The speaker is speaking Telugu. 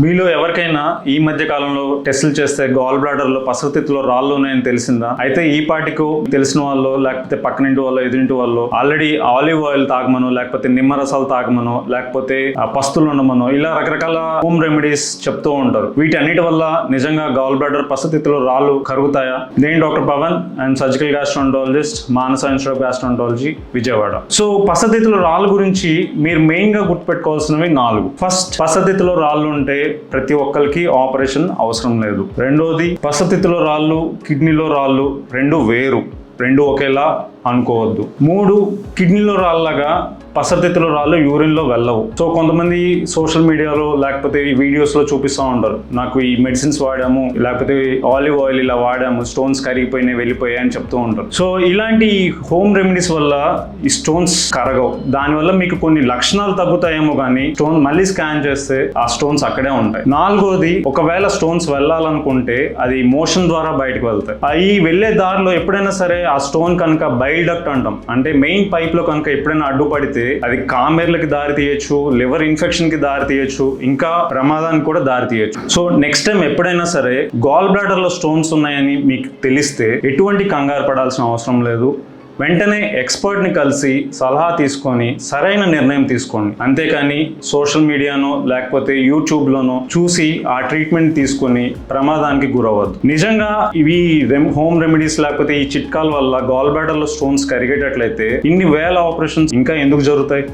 మీలో ఎవరికైనా ఈ మధ్య కాలంలో టెస్టులు చేస్తే గాల్ బ్లాడర్ లో పసరతిత్తులో రాళ్ళు ఉన్నాయని తెలిసిందా? అయితే ఈ పాటికు తెలిసిన వాళ్ళు లేకపోతే పక్కనింటి వాళ్ళు ఎదురింటి వాళ్ళు ఆల్రెడీ ఆలివ్ ఆయిల్ తాగమనో లేకపోతే నిమ్మరసాలు తాగమనో లేకపోతే పస్తులు ఉండమనో ఇలా రకరకాల హోమ్ రెమెడీస్ చెప్తూ ఉంటారు. వీటన్నిటి వల్ల నిజంగా గాల్ బ్లాడర్ పసరతిత్తులో రాళ్ళు కరుగుతాయా? నేను doctor Pavan and surgical gastroenterologist, Manasa institute of gastroenterology, Vijayawada. So పసరతిత్తులో రాళ్ళు గురించి మీరు మెయిన్ గా గుర్తుపెట్టుకోవాల్సినవి 4. ఫస్ట్, పసరతిత్తులో రాళ్ళు ఉంటే ప్రతి ఒక్కరికి ఆపరేషన్ అవసరం లేదు. రెండోది, పసరతిత్తులో రాళ్ళు కిడ్నీలో రాళ్ళు రెండు వేరు, రెండు ఒకేలా అనుకోవద్దు. 3, కిడ్నీలో రాళ్ళగా పసరతిత్తులో రాళ్ళు యూరిన్లో వెళ్ళవు. సో కొంతమంది సోషల్ మీడియాలో లేకపోతే ఈ వీడియోస్లో చూపిస్తూ ఉంటారు, నాకు ఈ మెడిసిన్స్ వాడాము లేకపోతే ఆలివ్ ఆయిల్ ఇలా వాడాము, స్టోన్స్ కరిగిపోయినాయి వెళ్ళిపోయాయి అని చెప్తూ ఉంటారు. సో ఇలాంటి హోమ్ రెమెడీస్ వల్ల ఈ స్టోన్స్ కరగవు. దానివల్ల మీకు కొన్ని లక్షణాలు తగ్గుతాయేమో కానీ స్టోన్ మళ్ళీ స్కాన్ చేస్తే ఆ స్టోన్స్ అక్కడే ఉంటాయి. 4వది, ఒకవేళ స్టోన్స్ వెళ్ళాలనుకుంటే అది మోషన్ ద్వారా బయటకు వెళ్తాయి. ఈ వెళ్ళే దారిలో ఎప్పుడైనా సరే ఆ స్టోన్ కనుక బైల్ డక్ట్ అంటాం, అంటే మెయిన్ పైప్ లో కనుక ఎప్పుడైనా అడ్డుపడితే అది కామెర్లకి దారి తీయచ్చు, లివర్ ఇన్ఫెక్షన్ కి దారి తీయచ్చు, ఇంకా ప్రమాదానికి కూడా దారి తీయచ్చు. సో నెక్స్ట్ టైం ఎప్పుడైనా సరే గాల్ బ్లాడర్ లో స్టోన్స్ ఉన్నాయని మీకు తెలిస్తే ఎటువంటి కంగారు పడాల్సిన అవసరం లేదు. వెంటనే ఎక్స్పర్ట్ని కలిసి సలహా తీసుకొని సరైన నిర్ణయం తీసుకోండి. అంతేకాని సోషల్ మీడియానో లేకపోతే యూట్యూబ్లోనో చూసి ఆ ట్రీట్మెంట్ తీసుకొని ప్రమాదానికి గురవద్దు. నిజంగా ఇవి హోమ్ రెమెడీస్ లేకపోతే ఈ చిట్కాల వల్ల గాల్ బ్లాడర్లో స్టోన్స్ కరిగేటట్లయితే ఇన్ని వేల ఆపరేషన్స్ ఇంకా ఎందుకు జరుగుతాయి?